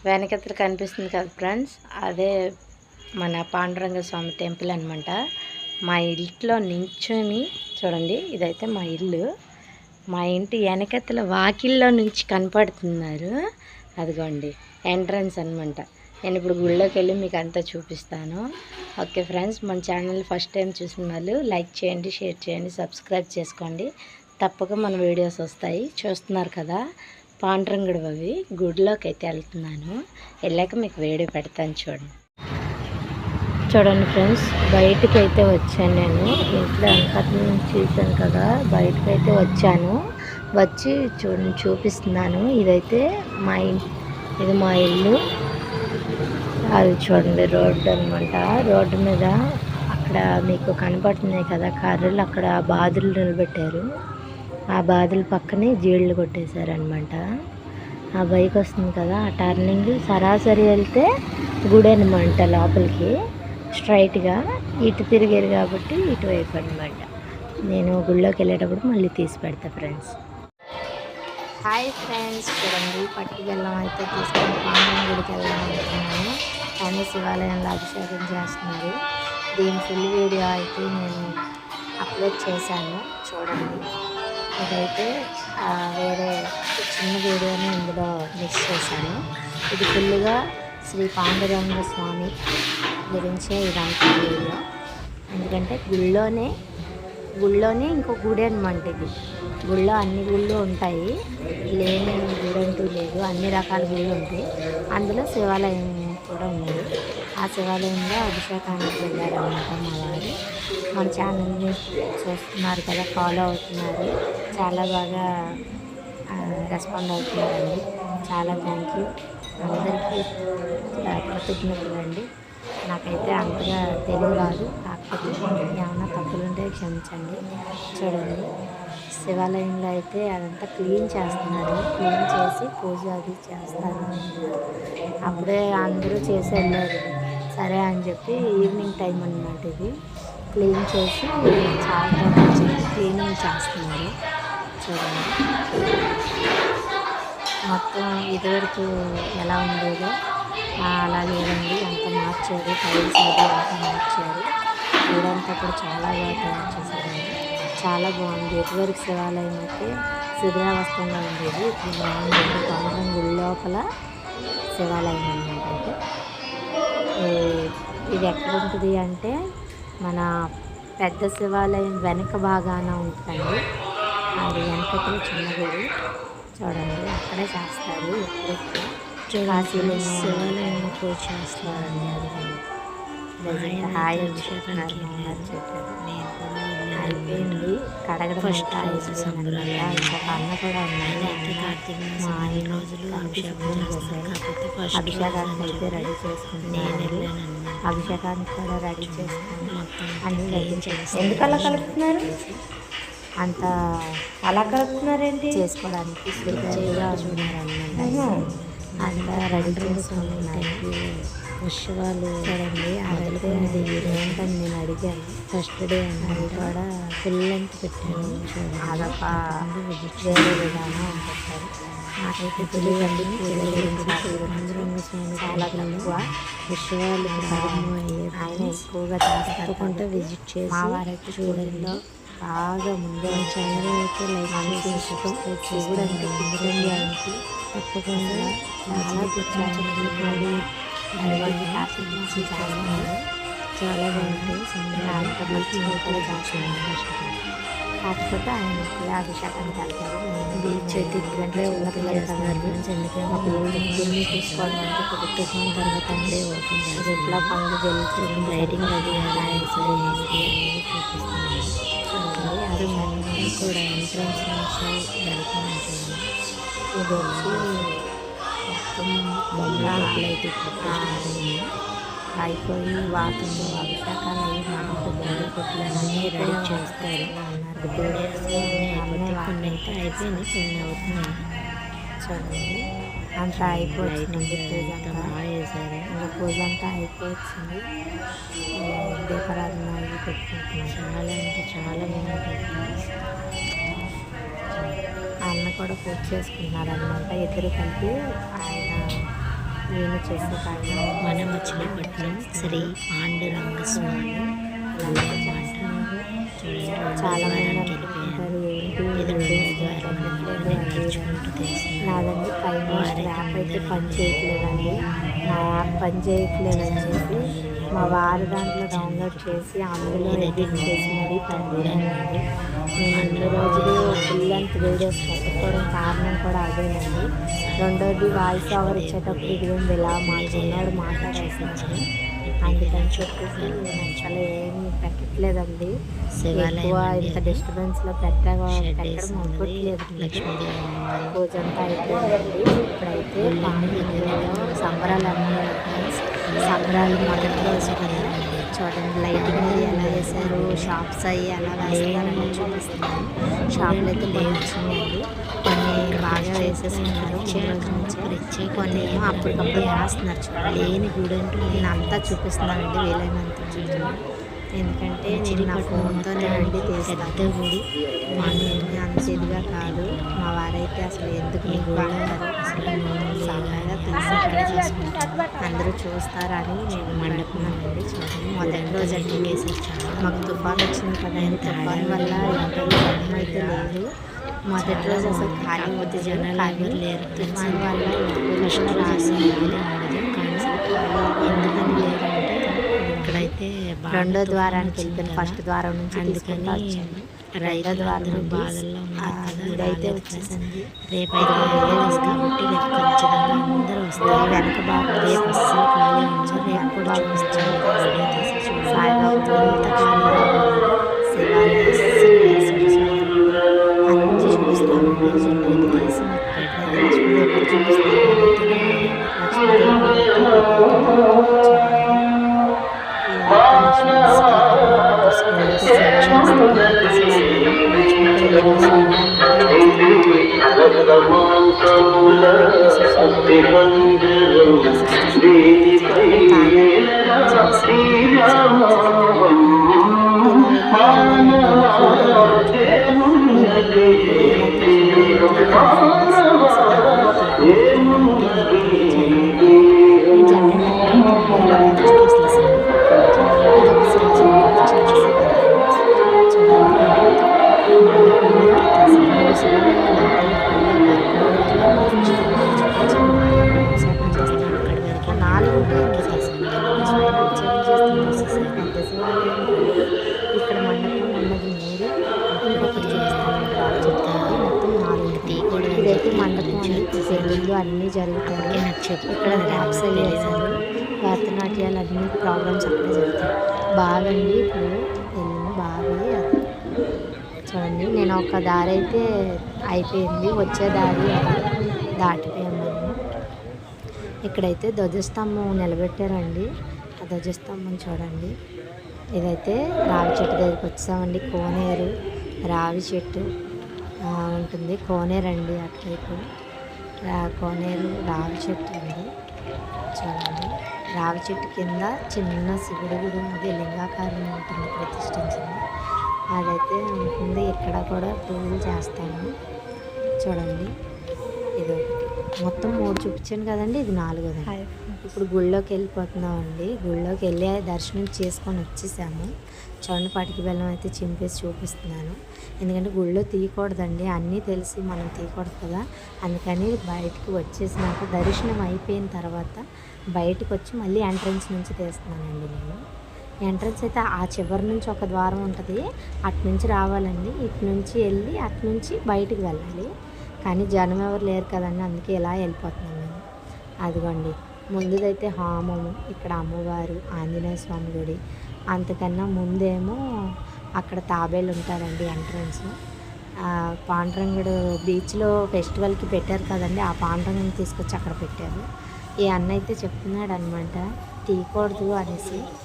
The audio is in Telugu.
వెనకతలు కనిపిస్తుంది కదా ఫ్రెండ్స్, అదే మన పాండురంగ స్వామి టెంపుల్ అనమాట. మా ఇంట్లో నించుని చూడండి, ఇదైతే మా ఇల్లు. మా ఇంటి వెనకతల వాకిల్లో నుంచి కనపడుతున్నారు. అదిగోండి ఎంట్రన్స్ అనమాట. నేను ఇప్పుడు గుళ్ళోకి వెళ్ళి మీకు అంతా చూపిస్తాను. ఓకే ఫ్రెండ్స్, మన ఛానల్ ఫస్ట్ టైం చూసిన వాళ్ళు లైక్ చేయండి, షేర్ చేయండి, సబ్స్క్రైబ్ చేసుకోండి. తప్పక మన వీడియోస్ వస్తాయి. చూస్తున్నారు కదా పాండురంగుడు అవి. గుడిలోకి అయితే వెళ్తున్నాను. వెళ్ళాక మీకు వీడియో పెడతాను చూడండి ఫ్రెండ్స్. బయటకు అయితే వచ్చాను నేను. ఇంట్లో వెనకట్ల నుంచి చూశాను కదా, బయటకు అయితే వచ్చాను. వచ్చి చూపిస్తున్నాను. ఇదైతే ఇది మా ఇల్లు. అది చూడండి రోడ్డు అనమాట. రోడ్డు మీద అక్కడ మీకు కనపడుతున్నాయి కదా కర్రలు, అక్కడ బాదులు నిలబెట్టారు. ఆ బాదుల పక్కనే జీళ్ళు కొట్టేశారనమాట. ఆ బైక్ వస్తుంది కదా, ఆ టర్నింగ్ సరాసరి వెళ్తే గుడి అనమాట. లోపలికి స్ట్రైట్గా ఇటు తిరిగారు కాబట్టి ఇటువైపు అనమాట. నేను గుళ్ళోకి వెళ్ళేటప్పుడు మళ్ళీ తీసి పెడతా ఫ్రెండ్స్. హాయ్ ఫ్రెండ్స్, చూడండి పట్టి బెల్లం అయితే తీసుకొని పాండురంగ గుడికి వెళ్దాం అనుకున్నాను. కానీ శివాలయంలో అభిషేకం చేస్తున్నారు. దీని ఫుల్ వీడియో అయితే నేను అప్లోడ్ చేశాను చూడండి. ఇదైతే వేరే చిన్న వీడియోని ఇందులో మిక్స్ చేశాను. ఇది ఫుల్గా శ్రీ పాండురంగ స్వామి గురించే ఇదంతా వీడియో. ఎందుకంటే గుళ్ళోనే ఇంకో గుడి అనమాట. ఇది గుళ్ళో అన్ని గుళ్ళు ఉంటాయి, లేని గుడి అంటూ లేదు. అన్ని రకాల గుళ్ళు ఉంటాయి. అందులో శివాలయం కూడా ఉంది. ఆ శివాలయంలో అభిషేకానికి వెళ్ళారన్నమాట మా వారు. మన ఛానల్ని చూస్తున్నారు కదా, ఫాలో అవుతున్నారు. చాలా బాగా రెస్పాండ్ అవుతున్నారండి. చాలా థ్యాంక్ యూ అందరికీ, కృతజ్ఞతలు అండి. నాకైతే అంతగా తెలుగు రాదు, కాకపోతే ఏమన్నా తప్పులుంటే క్షమించండి. చూడండి శివాలయంలో అయితే అదంతా క్లీన్ చేస్తున్నారు. క్లీన్ చేసి పూజ అది చేస్తారు. అప్పుడే అందరూ చేసి వెళ్ళారు. సరే అని చెప్పి ఈవినింగ్ టైం అన్నమాట. ఇది క్లీన్ చేసి చాలా క్లీనింగ్ చేస్తున్నారు. చూడండి మొత్తం ఇదివరకు ఎలా ఉండేదో అలాగే రండి, అంత మార్చారు. టైల్స్ అది అంతా మార్చారు. వీడంతా కూడా చాలా బాగా తయారు చేశారండి. చాలా బాగుంది. ఇదివరకు శివాలయం అయితే శిథిలావస్థంగా ఉండేది. ఇప్పుడు బాగుంది. పాండురంగ గుడి లోపల శివాలయం అన్నమాట. అయితే ఇది ఎక్కడ ఉంటుంది అంటే మన పెద్ద శివాలయం వెనక భాగాన ఉంటుందండి. అది వెనకలో చిన్న గుడి చూడండి, అక్కడే చేస్తారు. ఎప్పుడు కాశీలో శివాలయంలో పూజ చేస్తారండి. అది హాయ్ అభిషేకానికి అయిపోయింది. కడగడం ఫస్ట్ ఇంకొక అన్న కూడా ఉన్నాయి. మా ఆయన రోజులు అభిషేకానికి అయితే రెడీ చేసుకుంటున్నాను. అభిషేకానికి కూడా రెడీ చేసుకుని అన్ని రెడీ చేస్తాను. ఎందుకు అలా కలుపుతున్నారు? అంత అలా కలుపుతున్నారేంటి? చేసుకోవడానికి చూడాలన్నమాట. అంతా రెడీ చేసుకుంటున్నాను. ఉత్సవాలు చూడండి. అదైతే ఏంటని నేను అడిగాను. ఫస్ట్ డే అన్నది కూడా ఫుల్ లెంత్ పెట్టాను. చూడండి అదొక వేరే విధానం పెట్టారు. నాకైతే తెలియదండి పూజ గురించి. పాండురంగ స్వామి చాలా తక్కువ ఉత్సవాలు ఆయన ఎక్కువగా తప్పకుండా విజిట్ చేసి మా వారైతే చూడండి బాగా ముందే ఛానల్ అయితే లైక్ చేసి చూడండి. ఇండియానికి తప్పకుండా చాలా గుర్తించండి. చాలా బాగుంటాయి. కాకపోతే ఆయన కూడా అభిషేకానికి వెళ్తారు. బీచ్ అయితే ఇప్పుడంటే ఉన్న పిల్లలు ఎందుకంటే మా పిల్లలు ముగ్గురిని చూసుకోవడం అంటే కుటుంబం తర్వాత అంటే అవుతుంది. ఇంట్లో పనులు గెలిచి లైటింగ్ అది చూపిస్తుంది. అది మనం కూడా ఎంట్రన్స్ నుంచి వెళ్తూ ఉంటుంది. ఇది వచ్చి మొత్తం బొమ్మలైతే అయిపోయి వాటిని అభిషేకాలు అయ్యి మనకు బొమ్మల కొట్లన్నీ రెడీ చేస్తారు అన్నారు. 2 days కొన్ని అయితే అయిపోయింది, కొన్ని అవుతున్నాయి. చూడండి అంతా అయిపోయింది. పూజ అంతా బాగా చేశారు. ఇంకా పూజ అంతా అయిపోయింది. దీపారాధన అవి పెట్టుకుంటున్నాను. చాలా అంటే చాలా బాగుంటుంది. అన్న కూడా పూజ చేసుకున్నారు అన్నమాట. ఇద్దరు కలిపి ఆయన ఈయన చేసే కారణం మన మచిలీపట్నం శ్రీ పాండురంగ స్వామి చాలా మంది అనుకుంటారు నాదండి ఫైవ్ యాప్ అయితే పని చేయట్లేదండి. నా యాప్ పని చేయట్లేదని చెప్పి మా వారి దాంట్లో డౌన్లోడ్ చేసి అందులో ఎడిట్ చేసి మరీ పంపించానండి. నేను ఇన్ని రోజులు ఫుల్ లెంత్ వీడియోస్ పెట్టకపోవడం కారణం కూడా అదేనండి. రెండోది వాయిస్ ఓవర్ ఇచ్చేటప్పుడు ఇదేంటి ఇలా మా చిన్నవాడు మాట్లాడేసింది, అందుకని చెప్పేసి నేను అసలు ఏమి పెట్టట్లేదండి. ఎక్కువ ఇంత డిస్టర్బెన్స్లో పెట్టడం అవ్వట్లేదు. పూజ అంతా అయిపోయిందండి. ఇప్పుడైతే సంబరాలు అన్నీ సంబరాలు మొదటి రోజు కదా, చూడండి లైటింగ్ అది ఎలా వేశారు, షాప్స్ అవి ఎలా వేస్తారని చూపిస్తున్నాను. షాపులు అయితే వచ్చినాయండి, కొన్ని బాగా వేసేసుకున్నారు కొన్ని అప్పటికప్పుడు వేస్తున్నారు. చూడండి లేని గుడి అంటూ నేను అంతా చూపిస్తున్నానండి వీలైనంత. ఎందుకంటే నేను నా ఫోన్తోనే అండి తీస్తాను గుడి, అంత ఇదిగా కాదు. మా వారైతే అసలు ఎందుకు మీకు అంటారు, అసలు సరదాగా తీసి అందరూ చూస్తారని నేను మండుకున్నానండి. చూడండి మొదటి రోజు అన్ని వేసేసాను. మాకు తుఫాన్ వచ్చింది కదా, తుఫాన్ వల్ల జనం అయితే లేదు. మొదటి రోజు అసలు ఖాళీ కొద్ది జనాలు ఎవరు లేరు. తుఫాన్ వల్ల ఇంటికి రాసింది కానీ ఎందుకని లేదంటే ఇక్కడైతే రెండో ద్వారానికి వెళ్ళిపోయింది. ఫస్ట్ ద్వారం నుంచి తీసుకుంటూ వచ్చాను. రెండో ద్వారం బాధల్లో ఇదైతే వచ్చేసింది. రేపు 5 గంటలు కాబట్టి రేపు ఖచ్చితంగా అందరూ వస్తారు. వెనక బాగా రేపు అస్సలు ఖాళీ ఉండదు. రేపు కూడా చూస్తాను. సాయిబాబా అంతా ఖాళీ శివాలయం అన్నీ చూపిస్తాను. ఇక్కడ మండపం ఉన్నది 3, ఇంకొకటి చూపిస్తాను. మొత్తం 4. ఇదైతే మండపం పెళ్ళిళ్ళు అన్నీ జరుగుతాయి. ఇక్కడ ర్యాప్స్ అవి వేశారు, భరతనాట్యాలు అన్ని ప్రోగ్రామ్స్ అక్కడే జరుగుతాయి. బాగండి ఇప్పుడు వెళ్ళిన బాగా చూడండి. నేను ఒక దారి అయితే అయిపోయింది, వచ్చే దారి అది దాటిపోయాము మనము. ఇక్కడైతే ధ్వజస్తంభం నిలబెట్టారండి. ఆ ధ్వజస్తంభం చూడండి. ఇదైతే రావి చెట్టు దగ్గరికి వచ్చామండి. కోనేరు రావి చెట్టు ఉంటుంది, కోనేరు అండి అటువైపు. కోనేరు రావి చెట్టు ఉంది చూడండి. రావి చెట్టు కింద చిన్న శివుడు గుడి అది లింగాకారం ఉంటుంది, ప్రతిష్ఠించింది అదైతే ఉంటుంది. ఇక్కడ కూడా పూజలు చేస్తాము చూడండి. ఇది ఒకటి, మొత్తం 3 చూపించాను కదండి, ఇది 4ది. ఇప్పుడు గుళ్ళోకి వెళ్ళిపోతున్నామండి. గుళ్ళోకి వెళ్ళి దర్శనం చేసుకొని వచ్చేసాము. చూడండి పటికి బెల్లం అయితే చింపేసి చూపిస్తున్నాను. ఎందుకంటే గుళ్ళో తీయకూడదండి, అన్నీ తెలిసి మనం తీయకూడదు కదా, అందుకని బయటికి వచ్చేసినాక దర్శనం అయిపోయిన తర్వాత బయటకు వచ్చి మళ్ళీ ఎంట్రన్స్ నుంచి తీస్తున్నానండి నేను. ఎంట్రన్స్ అయితే ఆ చివరి నుంచి ఒక ద్వారం ఉంటుంది, అటు నుంచి రావాలండి. ఇటు నుంచి వెళ్ళి అటు నుంచి బయటికి వెళ్ళాలి. కానీ జనం ఎవరు లేరు కదండి, అందుకే ఇలా వెళ్ళిపోతున్నాను నేను. అదిగోండి ముందుదైతే హోమము, ఇక్కడ అమ్మవారు, ఆంజనేయ స్వామి గుడి. అంతకన్నా ముందేమో అక్కడ తాబేలు ఉంటారండి ఎంట్రన్స్. పాండురంగుడు బీచ్లో ఫెస్టివల్కి పెట్టారు కదండి, ఆ పాండురంగుని తీసుకొచ్చి అక్కడ పెట్టారు. ఈ అన్న అయితే చెప్తున్నాడు అనమాట తీయకూడదు అనేసి.